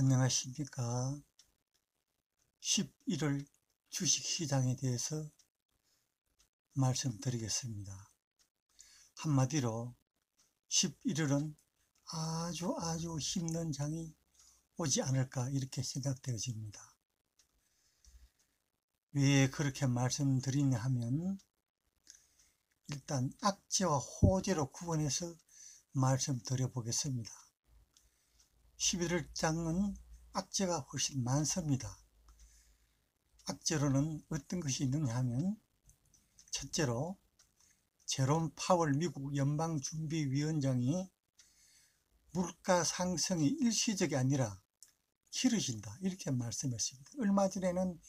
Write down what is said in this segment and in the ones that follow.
안녕하십니까. 11월 주식시장에 대해서 말씀드리겠습니다. 한마디로 11월은 아주 힘든 장이 오지 않을까 이렇게 생각되어집니다. 왜 그렇게 말씀드리냐 하면 일단 악재와 호재로 구분해서 말씀드려 보겠습니다. 11월 장은 악재가 훨씬 많습니다. 악재로는 어떤 것이 있느냐 하면 첫째로 제롬 파월 미국 연방준비위원장이 물가 상승이 일시적이 아니라 길어진다 이렇게 말씀했습니다. 얼마 전에는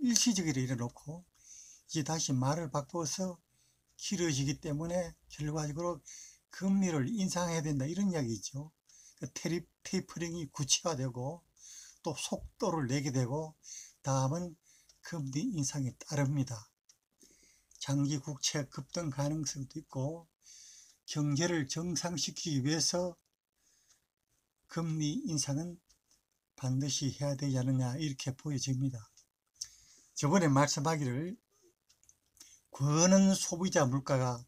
일시적이라 이래놓고 이제 다시 말을 바꿔서 길어지기 때문에 결과적으로 금리를 인상해야 된다 이런 이야기죠. 테이퍼링이 구체화되고 또 속도를 내게 되고 다음은 금리 인상이 따릅니다. 장기 국채 급등 가능성도 있고 경제를 정상시키기 위해서 금리 인상은 반드시 해야 되지 않느냐 이렇게 보여집니다. 저번에 말씀하기를 권은 소비자 물가가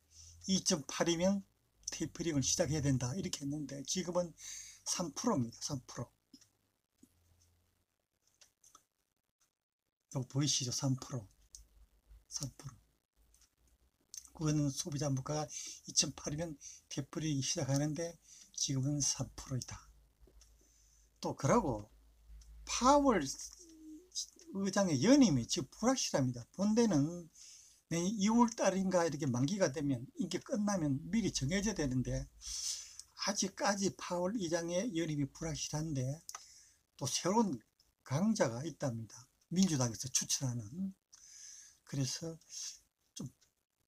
2.8이면 테이퍼링을 시작해야 된다 이렇게 했는데 지금은 3%입니다. 3%. 이거 보이시죠? 3%. 3%. 그거는 소비자 물가가 2.8이면 테이퍼링이 시작하는데 지금은 3%이다. 또 그러고 파월 의장의 연임이 지금 불확실합니다. 본대는 내년 2월 달인가 이렇게 만기가 되면 이게 끝나면 미리 정해져야 되는데 아직까지 파월 의장의 연임이 불확실한데 또 새로운 강자가 있답니다. 민주당에서 추천하는. 그래서 좀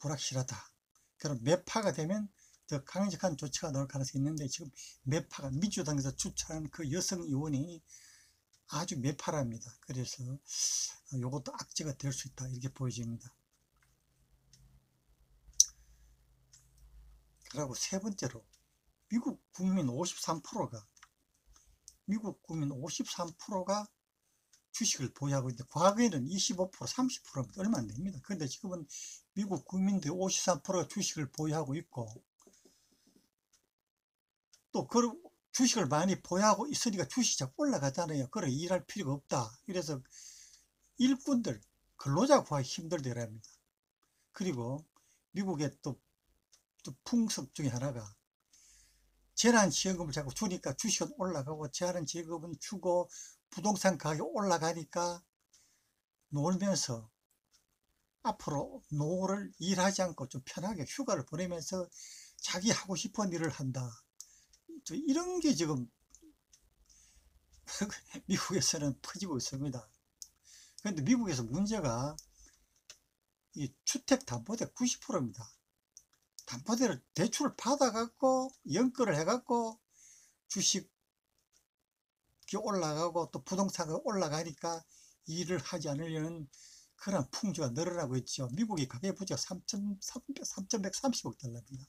불확실하다. 그럼 매파가 되면 더 강력한 조치가 나올 가능성이 있는데 지금 매파가 민주당에서 추천한 그 여성 의원이 아주 매파랍니다. 그래서 이것도 악재가 될 수 있다 이렇게 보여집니다. 그리고 세 번째로 미국 국민 53%가 주식을 보유하고 있는데 과거에는 25%, 30%입니다. 얼마 안 됩니다. 그런데 지금은 미국 국민들 53%가 주식을 보유하고 있고 또 그 주식을 많이 보유하고 있으니까 주식이 자꾸 올라가잖아요. 그래 일할 필요가 없다. 이래서 일꾼들, 근로자 구하기 힘들더랍니다. 그리고 미국의 또 풍습 중에 하나가 재난지원금을 자꾸 주니까 주식은 올라가고 재난지원금은 주고 부동산 가격이 올라가니까 놀면서 앞으로 노후를 일하지 않고 좀 편하게 휴가를 보내면서 자기 하고 싶은 일을 한다. 이런 게 지금 미국에서는 퍼지고 있습니다. 그런데 미국에서 문제가 이 주택담보대 90%입니다. 담보대를 대출을 받아갖고 연끌을 해갖고 주식이 올라가고 또 부동산이 올라가니까 일을 하지 않으려는 그런 풍조가 늘어나고 있죠. 미국이 가계부채가 3,130억 달러입니다.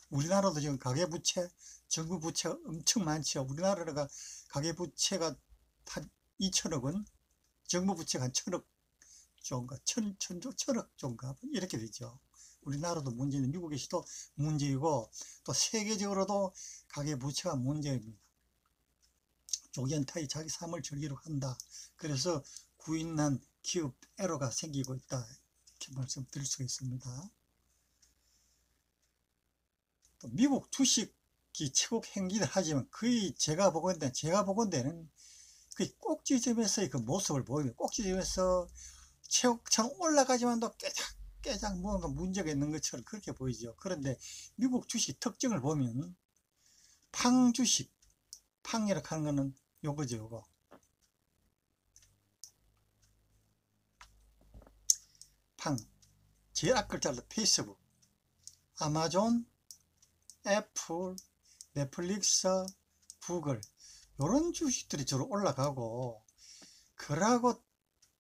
우리나라도 지금 가계부채, 정부부채가 엄청 많죠. 우리나라가 가계부채가 한 2천억 원, 정부부채가 한 1,000억 정도, 1,000억 정도 이렇게 되죠. 우리나라도 문제는 미국에서도 문제이고 또 세계적으로도 가계부채가 문제입니다. 조겐타이 자기 삶을 즐기려 한다. 그래서 구인난 기업 애로가 생기고 있다. 이렇게 말씀드릴 수가 있습니다. 또 미국 주식이 최고 행진을 하지만 거의 제가 보건대는 그 꼭지점에서의 그 모습을 보이면 꼭지점에서 최고점 올라가지만도 깨작 뭔가 문제가 있는 것처럼 그렇게 보이죠. 그런데 미국 주식 특징을 보면 팡주식, 팡이라고 하는 거는 요거죠, 요거. 팡, 제일 앞글자로 페이스북, 아마존, 애플, 넷플릭스, 구글 이런 주식들이 주로 올라가고 그러고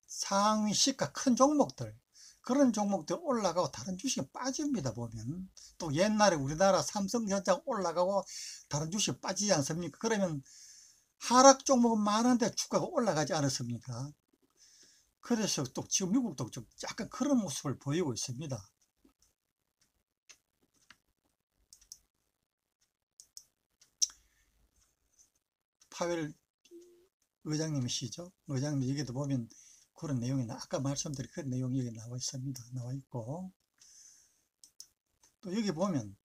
상위 시가 큰 종목들 그런 종목들 올라가고 다른 주식은 빠집니다. 보면 또 옛날에 우리나라 삼성전자 올라가고 다른 주식 빠지지 않습니까? 그러면 하락 종목은 많은데 주가가 올라가지 않았습니까? 그래서 또 지금 미국도 좀 약간 그런 모습을 보이고 있습니다. 파웰 의장님이시죠? 의장님 얘기도 보면 그런 내용이 아까 말씀드린 그런 내용이 여기 나와 있습니다. 나와 있고 또 여기 보면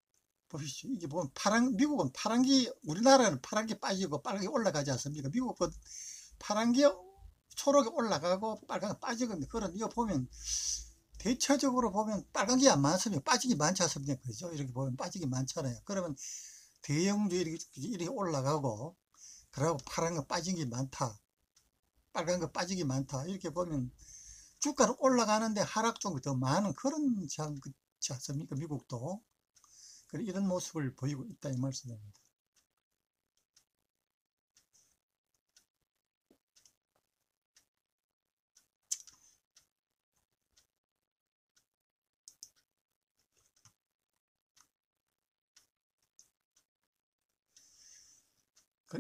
보십시오. 이게 보면 미국은 파란기, 우리나라는 파란기 빠지고 빨간게 올라가지 않습니까? 미국은 파란기 초록이 올라가고 빨간게 빠지고 그런 이거 보면 대체적으로 보면 빨간게 안 많습니다. 빠지기 많지 않습니까? 그죠? 이렇게 보면 빠지기 많잖아요. 그러면 대형주 이렇게 올라가고 그러고 파란 거 빠진 게 많다. 빨간 거 빠지기 많다. 이렇게 보면 주가는 올라가는데 하락 쪽이 더 많은 그런 장 그렇지 않습니까? 미국도. 이런 모습을 보이고 있다 이 말씀입니다.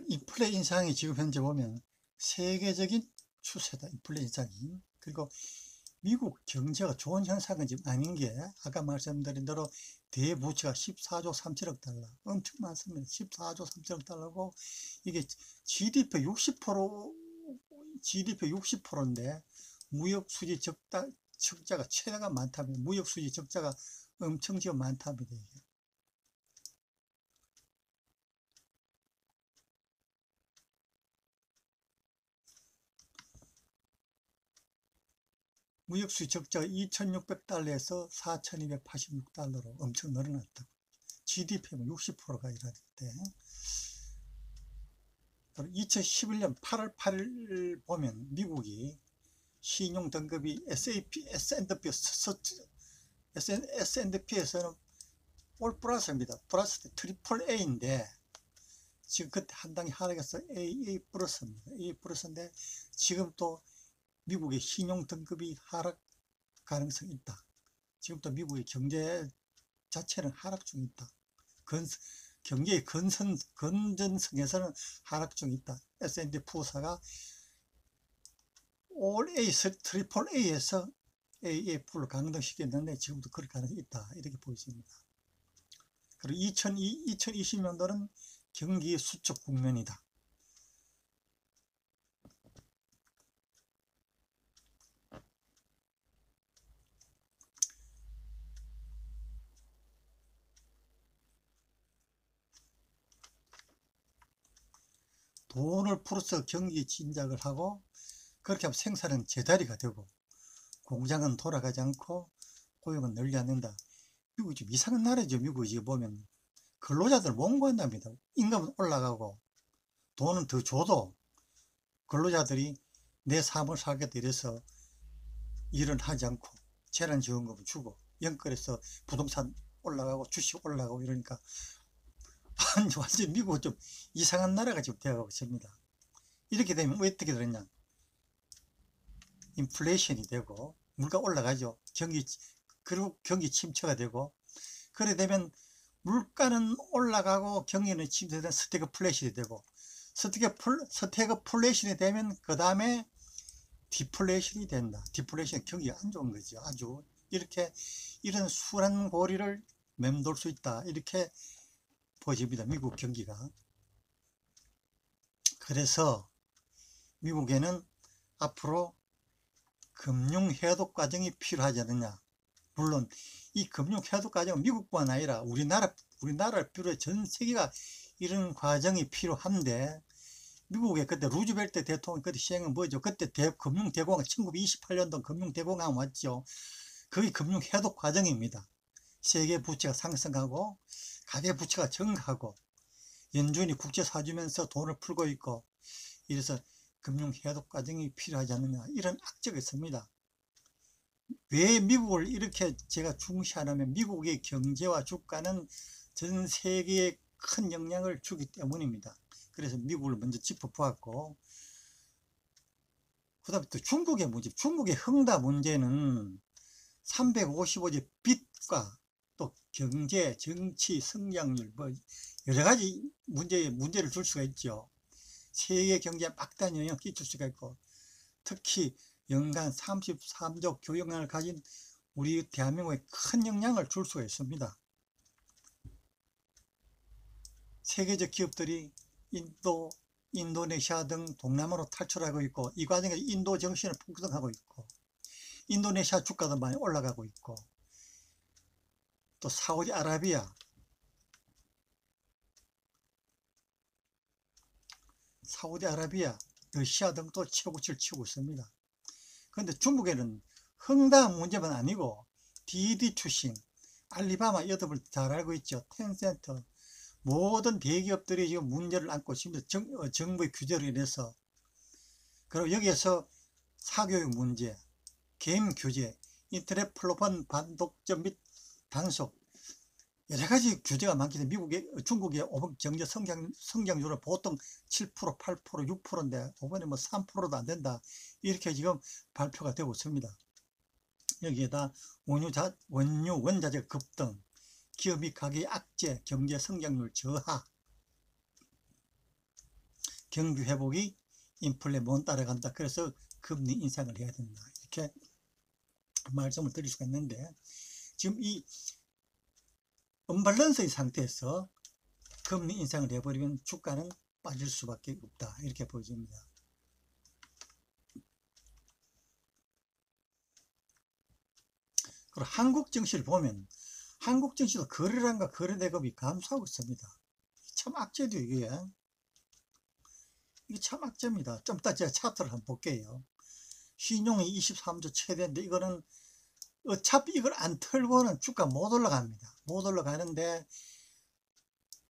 인플레 인상이 지금 현재 보면 세계적인 추세다. 인플레 인상이. 그리고 미국 경제가 좋은 현상은 지금 아닌 게 아까 말씀드린 대로 대부채가 14조 3천억 달러 엄청 많습니다. 14조 3천억 달러고 이게 GDP 60% GDP 60%인데 무역 수지 적자가 최대가 많답니다. 무역 수지 적자가 엄청 지금 많답니다. 이게. 무역수지 적자가 2,600달러에서 4,286달러로 엄청 늘어났다고. GDP는 60%가 일하는데 2011년 8월 8일 보면 미국이 신용 등급이 S&P에서는 올 플러스입니다. 플러스 트리플 A인데 지금 그때 한 단계 하락해서 A 플러스입니다. A 플러스인데 지금 또 미국의 신용 등급이 하락 가능성이 있다. 지금도 미국의 경제 자체는 하락 중에 있다. 경제의 건전성에서는 하락 중에 있다. S&P 푸사가 올 A, 트리플 A에서 AAF를 강등시켰는데 지금도 그럴 가능성이 있다. 이렇게 보여집니다. 그리고 2020년도는 경기 수축 국면이다. 돈을 풀어서 경기 진작을 하고 그렇게 하면 생산은 제자리가 되고 공장은 돌아가지 않고 고용은 늘지 않는다. 미국이 좀 이상한 나라죠. 미국이 보면 근로자들 원고한답니다. 임금은 올라가고 돈은 더 줘도 근로자들이 내 삶을 살겠다 이래서 일은 하지 않고 재난지원금을 주고 연끌해서 부동산 올라가고 주식 올라가고 이러니까 완전 미국은 좀 이상한 나라가 지금 되어가고 있습니다. 이렇게 되면 어떻게 되느냐, 인플레이션이 되고 물가 올라가죠. 그리고 경기 침체가 되고 그래 되면 물가는 올라가고 경기는 침체되면 스태그플레이션이 되고 스태그플레이션이 되면 그 다음에 디플레이션이 된다. 디플레이션 경기가 안 좋은 거죠. 아주 이런 순환 고리를 맴돌 수 있다. 이렇게 보여집니다. 미국 경기가. 그래서 미국에는 앞으로 금융 해독 과정이 필요하지 않느냐. 물론 이 금융 해독 과정은 미국뿐만 아니라 우리나라를 비롯해 전 세계가 이런 과정이 필요한데 미국의 그때 루즈벨트 대통령 그때 시행은 뭐죠? 그때 금융대공황 1928년도 금융대공황 왔죠. 그게 금융 해독 과정입니다. 세계 부채가 상승하고 가계 부채가 증가하고 연준이 국채 사주면서 돈을 풀고 있고 이래서 금융 해독 과정이 필요하지 않느냐 이런 악재가 있습니다. 왜 미국을 이렇게 제가 중시하냐면 미국의 경제와 주가는 전 세계에 큰 영향을 주기 때문입니다. 그래서 미국을 먼저 짚어보았고 그 다음에 또 중국의 문제, 중국의 흥다 문제는 355조 빚과 또 경제, 정치, 성장률 뭐 여러 가지 문제를 줄 수가 있죠. 세계 경제에 막대한 영향을 끼칠 수가 있고, 특히 연간 33조 교역량을 가진 우리 대한민국에 큰 영향을 줄 수가 있습니다. 세계적 기업들이 인도네시아 등 동남아로 탈출하고 있고, 이 과정에서 인도 정신을 풍성하고 있고, 인도네시아 주가도 많이 올라가고 있고, 또 사우디아라비아, 러시아 등도 최고치를 치고 있습니다. 그런데 중국에는 헝다 문제만 아니고 디디 출신, 알리바바 여덟을 잘 알고 있죠. 텐센트, 모든 대기업들이 지금 문제를 안고 있습니다. 정부의 규제로 인해서. 그리고 여기에서 사교육 문제, 게임 규제, 인터넷 플랫폼 반독점 및 단속, 여러 가지 규제가 많기 때문에 중국의 경제 성장률은 보통 7%, 8%, 6%인데 이번에 뭐 3%도 안 된다. 이렇게 지금 발표가 되고 있습니다. 여기에다 원유 원자재 급등, 기업 및 가계 악재, 경제 성장률 저하, 경기 회복이 인플레 못 따라간다. 그래서 금리 인상을 해야 된다. 이렇게 말씀을 드릴 수가 있는데, 지금 이 언밸런스의 상태에서 금리 인상을 해버리면 주가는 빠질 수밖에 없다. 이렇게 보여집니다. 그리고 한국 증시를 보면 한국 증시도 거래량과 거래대금이 감소하고 있습니다. 참 악재죠, 이게. 이게 참 악재입니다. 좀 이따 제가 차트를 한번 볼게요. 신용이 23조 최대인데, 이거는 어차피 이걸 안 털고는 주가 못 올라갑니다. 못 올라가는데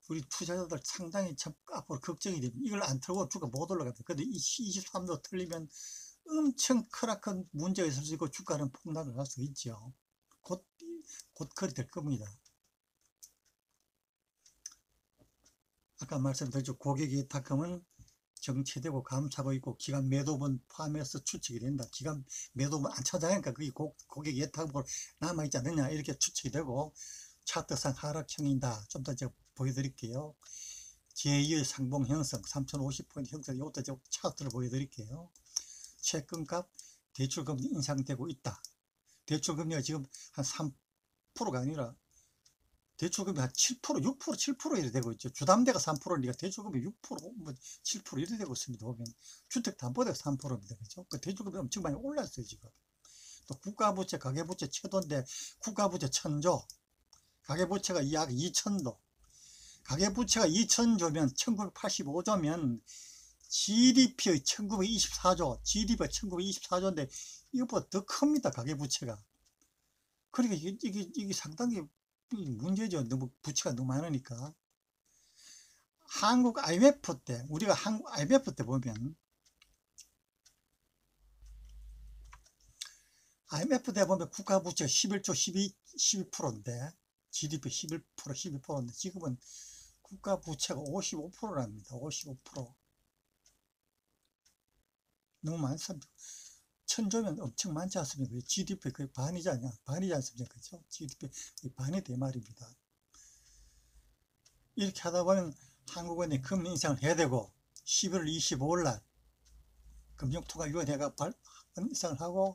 우리 투자자들 상당히 참 앞으로 걱정이 됩니다. 이걸 안 털고 주가 못 올라갑니다. 근데 이 23조 털리면 엄청 크라큰 문제가 있을 수 있고 주가는 폭락을 할 수 있죠. 곧 그리 될 겁니다. 아까 말씀드렸죠. 고객의 예탁금은 정체되고 감소하고 있고, 기간 매도분 포함해서 추측이 된다. 기간 매도분 안 찾아가니까 그게 고객 예탁으로 남아있지 않느냐, 이렇게 추측이 되고, 차트상 하락형이다. 좀 더 제가 보여드릴게요. 제2의 상봉 형성, 3050포인트 형성, 이것도 제가 차트를 보여드릴게요. 채권값, 대출금리 인상되고 있다. 대출금리가 지금 한 3%가 아니라 대출금리 한 7%, 6%, 7% 이래 되고 있죠. 주담대가 3%니까 대출금리 6%, 뭐 7% 이래 되고 있습니다. 보면 주택담보대가 3%입니다. 그죠? 그 대출금리 엄청 많이 올랐어요, 지금. 또 국가부채, 가계부채 최도인데, 국가부채 1000조, 가계부채가 약 2000조. 가계부채가 2000조면 1985조면 GDP의 1924조, GDP가 1924조인데 이것보다 더 큽니다. 가계부채가. 그러니까 이게 상당히 문제죠. 너무 부채가 너무 많으니까. 한국 IMF 때, 우리가 한국 IMF 때 보면, IMF 때 보면 국가부채가 11조 12%인데, GDP 11%, 12%인데, 지금은 국가부채가 55%랍니다. 55%. 너무 많습니다. 1000조면 엄청 많지 않습니까? GDP 거의 반이지 않습니까? 그죠? GDP 거의 반이 돼 말입니다. 이렇게 하다 보면 한국은행 금리 인상을 해야 되고, 11월 25일 날 금융통화위원회가 인상을 하고,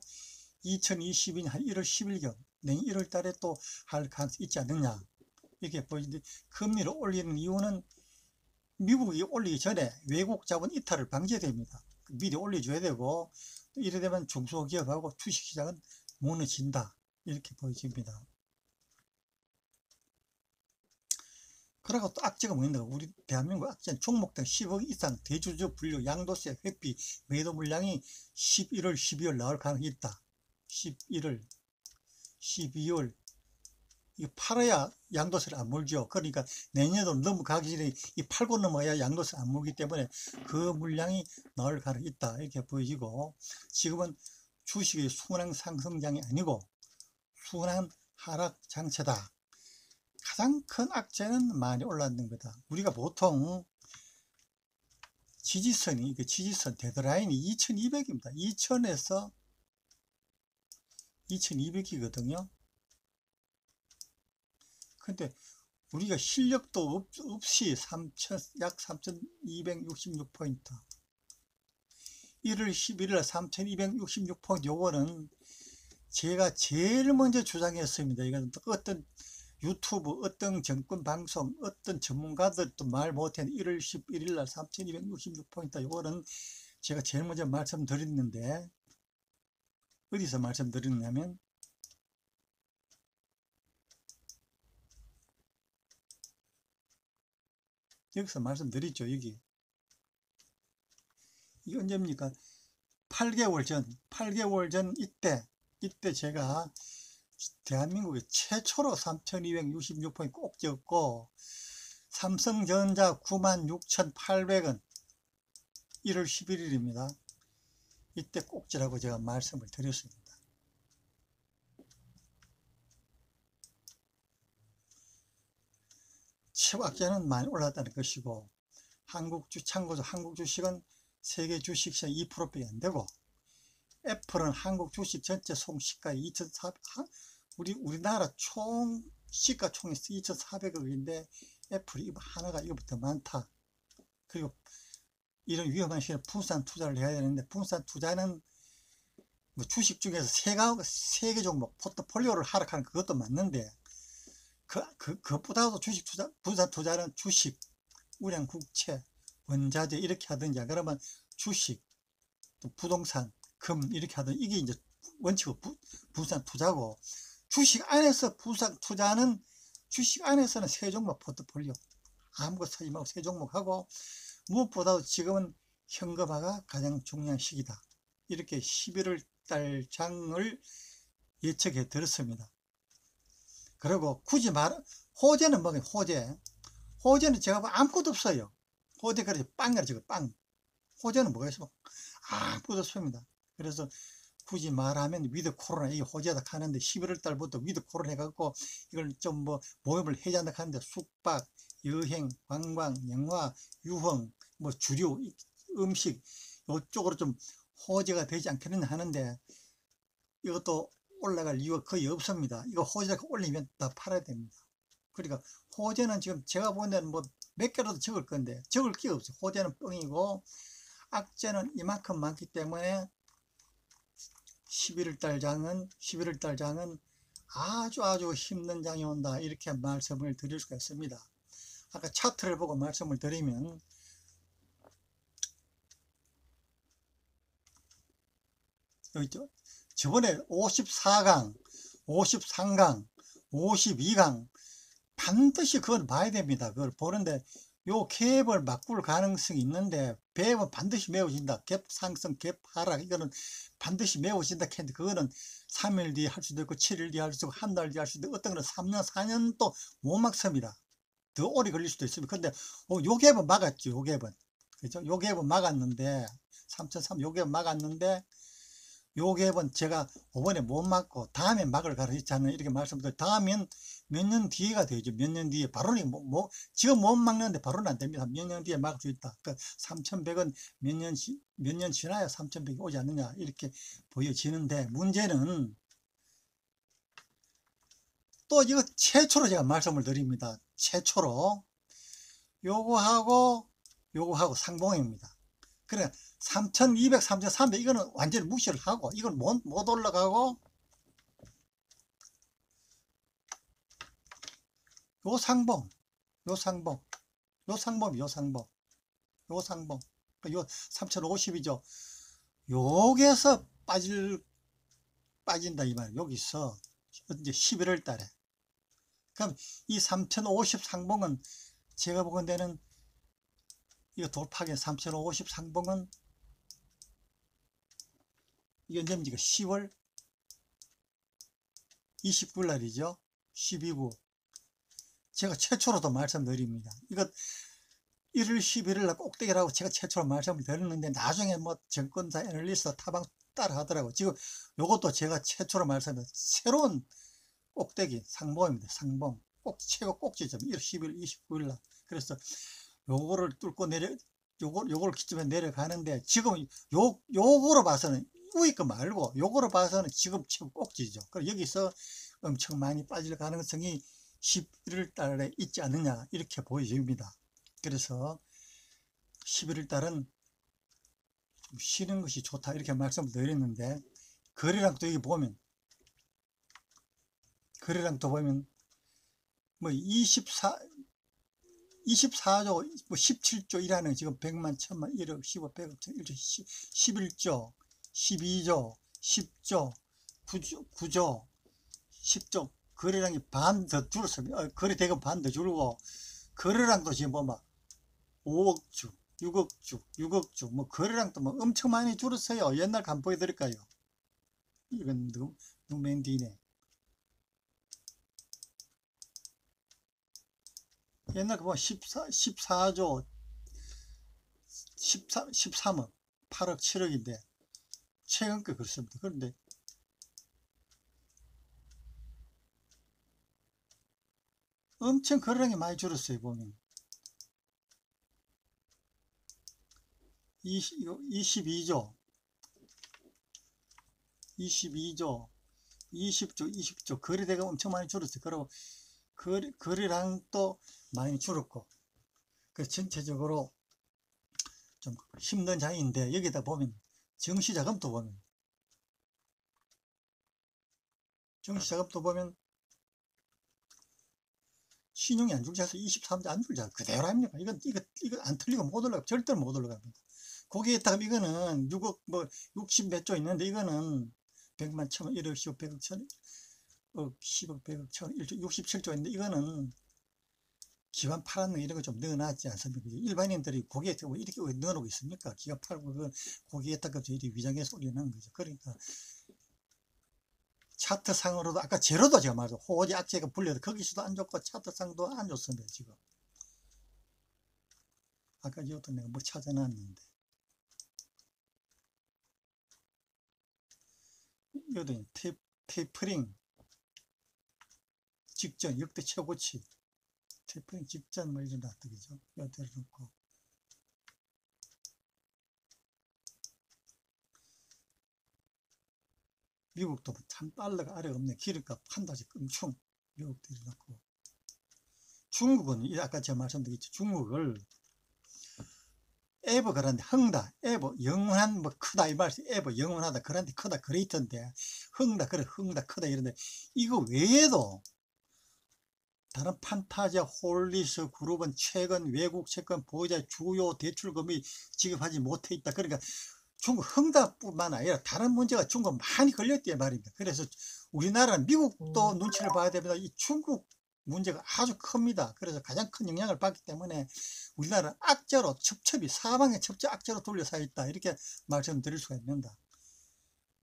2022년 한 1월 10일경, 내년 1월 달에 또 할 가능성이 있지 않느냐. 이렇게 보이는데, 금리를 올리는 이유는 미국이 올리기 전에 외국 자본 이탈을 방지해야 됩니다. 미리 올려줘야 되고, 이래 되면 중소기업하고 주식시장은 무너진다. 이렇게 보여집니다. 그리고 또 악재가 뭐있는가, 우리 대한민국 악재는 종목당 10억 이상 대주주 분류, 양도세, 회피, 매도 물량이 11월, 12월 나올 가능성이 있다. 11월, 12월, 이거 팔아야 양도세를 안 물죠. 그러니까 내년도 넘어가기 전에 이 팔고 넘어야 양도세를 안 물기 때문에 그 물량이 나올 가능성이 있다. 이렇게 보여지고, 지금은 주식의 순환 상승장이 아니고 순환 하락 장세다. 가장 큰 악재는 많이 올랐는 거다. 우리가 보통 지지선 데드라인이 2200입니다. 2000에서 2200이거든요. 근데 우리가 실력도 없이 약 3,266포인트. 1월 11일 3,266포인트. 요거는 제가 제일 먼저 주장했습니다. 이건 어떤 유튜브, 어떤 정권 방송, 어떤 전문가들도 말 못한 1월 11일 날 3,266포인트. 요거는 제가 제일 먼저 말씀드렸는데, 어디서 말씀드렸냐면, 여기서 말씀드렸죠. 여기. 이게 언제입니까? 8개월 전 이때 제가 대한민국의 최초로 3,266포인트 꼭 찍었고, 삼성전자 96,800원 1월 11일입니다. 이때 꼭지라고 제가 말씀을 드렸습니다. 최고가는 많이 올랐다는 것이고, 참고로 한국 주식은 세계 주식시장 2%밖에 안 되고, 애플은 한국 주식 전체 송시가 2,400, 우리나라 총 시가총이 2,400억인데 애플이 이거 하나가 이거부터 많다. 그리고 이런 위험한 시기에 분산 투자를 해야 되는데, 분산 투자는 뭐 주식 중에서 세 개 종목 포트폴리오를 하락하는 그것도 맞는데, 그것보다도 분산 투자는 주식, 우량 국채, 원자재 이렇게 하든지, 그러면 주식, 또 부동산, 금 이렇게 하든, 이게 이제 원칙은 분산 투자고, 주식 안에서 분산 투자는 주식 안에서는 세 종목 포트폴리오 아무것도 사지 말고 세 종목 하고, 무엇보다도 지금은 현금화가 가장 중요한 시기다. 이렇게 11월 달 장을 예측해 드렸습니다. 그리고 굳이 호재는 뭐예요? 호재는 제가 아무것도 없어요. 호재 그래 빵이라 지금 빵. 호재는 뭐가 있어? 아무것도 없습니다. 그래서 굳이 말하면 위드 코로나 이게 호재다 하는데, 11월 달부터 위드 코로나 해갖고 이걸 좀 뭐 모임을 해제한다 하는데, 숙박, 여행, 관광, 영화, 유흥, 뭐 주류, 음식 이쪽으로 좀 호재가 되지 않겠느냐 하는데, 이것도 올라갈 이유가 거의 없습니다. 이거 호재가 올리면 다 팔아야 됩니다. 그러니까 호재는 지금 제가 보는 데는 뭐 몇 개라도 적을 건데 적을 게 없어요. 호재는 뻥이고, 악재는 이만큼 많기 때문에 11월 달 장은 아주 힘든 장이 온다, 이렇게 말씀을 드릴 수가 있습니다. 아까 차트를 보고 말씀을 드리면, 여기 있죠. 저번에 54강, 53강, 52강 반드시 그걸 봐야 됩니다. 그걸 보는데, 요 갭을 바꿀 가능성이 있는데, 갭은 반드시 메워진다. 갭 상승, 갭 하락, 이거는 반드시 메워진다 했는데, 그거는 3일 뒤에 할 수도 있고 7일 뒤에 할 수도 있고 한 달 뒤에 할 수도 있고, 어떤 거는 3년 4년 또 못 막습니다. 더 오래 걸릴 수도 있습니다. 근데 요 갭은 막았죠. 요 갭은, 그죠? 요 갭은 막았는데, 3,300 요 갭은 막았는데, 요 갭은 제가 5번에 못 막고 다음에 막을 가르쳤잖아요. 이렇게 말씀드려요. 다음엔 몇 년 뒤에가 되죠. 몇 년 뒤에. 바로는 지금 못 막는데 바로는 안 됩니다. 몇 년 뒤에 막을 수 있다. 그러니까 3,100은 몇 년 지나야 3,100이 오지 않느냐, 이렇게 보여지는데, 문제는 또 이거 최초로 제가 말씀을 드립니다. 최초로 요거하고 상봉입니다. 그래 3,200, 3,300 이거는 완전히 무시를 하고, 이건 못 올라가고, 요 상봉, 요 3,050이죠. 여기에서 빠진다 이 말이에요. 여기서 이제 11월 달에. 그럼 이 3,050 상봉은 제가 보건대는 이거 돌파하게 3,050 상봉은 이게 언제입니까? 10월 29일 날이죠. 12구. 제가 최초로도 말씀드립니다. 이거 1월 11일 날 꼭대기라고 제가 최초로 말씀을 드렸는데, 나중에 뭐 정권사 애널리스트 타방 따라 하더라고. 지금 요것도 제가 최초로 말씀드린 새로운 꼭대기 상봉입니다. 상봉. 최고 꼭지점 1월 10일 29일 날. 그래서 요거를 뚫고 요거를 기점에 내려가는데, 지금 요거로 봐서는 위에 거 말고 요거로 봐서는 지금 최고 꼭지죠. 그럼 여기서 엄청 많이 빠질 가능성이 11월 달에 있지 않느냐 이렇게 보여집니다. 그래서 11월 달은 좀 쉬는 것이 좋다 이렇게 말씀을 드렸는데, 거래량도 여기 보면 뭐 24조 뭐 17조 이라는 지금 100만 1000만 1억 15 100억 1조 11조 12조 10조 9조 10조 거래량이 반 더 줄었습니다. 거래대금 반 더 줄고, 거래량도 지금 뭐 막 5억 주 6억 주 6억 주 뭐 거래량도 뭐 엄청 많이 줄었어요. 옛날 간 보여드릴까요? 이건 누맨디네. 옛날 그 뭐 14조 13억 8억 7억인데 최근 게 그렇습니다. 그런데 엄청 거래량이 많이 줄었어요. 보면 22조 20조 20조 거래대가 엄청 많이 줄었어요. 그리고 거래량도 많이 줄었고, 그 전체적으로 좀 힘든 장인데, 여기다 보면 정시자금도 보면 신용이 안 줄지 않아서 23조 안 줄지 그대로 합니까? 이거 안 틀리고 못 올라가, 절대로 못 올라갑니다. 거기에다가 이거는 6억 뭐 60 몇 조 있는데, 이거는 100만 1000원 1억 10억 100억 1000억 10억 100억 1000억 1조 67조 있는데, 이거는 기관 팔았는 이런 거 좀 넣어놨지 않습니까? 일반인들이 거기에 이렇게 넣어놓고 있습니까? 기관 팔고 거기에다가 이렇게 위장해서 올려놓은 거죠. 그러니까 차트상으로도 아까 제로도 제가 말했죠. 호지 악재가 불려도 거기서도 안 좋고 차트상도 안 좋습니다. 지금 아까 이것도 내가 뭐 찾아놨는데, 이것도 테이퍼링 직전 역대 최고치, 테이퍼링 직전 뭐 이런 놔두기죠. 여기다 놓고 미국도 참 달러가 아래가 없네. 기름값 한 달씩 엄청 미국도 이래놓고, 중국은 아까 제가 말씀드렸죠. 중국을 에버 그런데 흥다 에버 영원한 뭐 크다 이 말씀, 에버 영원하다 그런데 크다 그레이트인데, 흥다 크다 이런데, 이거 외에도 다른 판타지아 홀리스 그룹은 최근 외국 채권 보유자 주요 대출금이 지급하지 못해 있다. 그러니까 중국 흥다뿐만 아니라 다른 문제가 중국 많이 걸렸단 말입니다. 그래서 우리나라는 미국도 눈치를 봐야 됩니다. 이 중국 문제가 아주 큽니다. 그래서 가장 큰 영향을 받기 때문에 우리나라는 악재로 첩첩이 사방에 첩첩 악재로 둘러싸 있다, 이렇게 말씀드릴 수가 있습니다.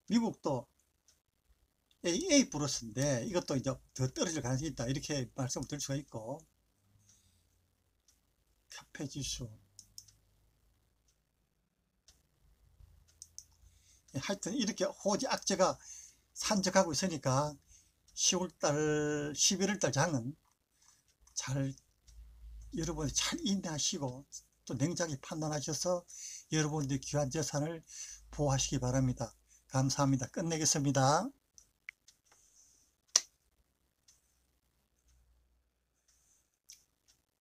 미국도 A 플러스인데 이것도 이제 더 떨어질 가능성이 있다, 이렇게 말씀을 드릴 수가 있고, 카페 지수 하여튼 이렇게 호지 악재가 산적하고 있으니까 10월달 11월달 장은 여러분이 잘 인내하시고 또 냉정하게 판단하셔서 여러분들의 귀한 재산을 보호하시기 바랍니다. 감사합니다. 끝내겠습니다.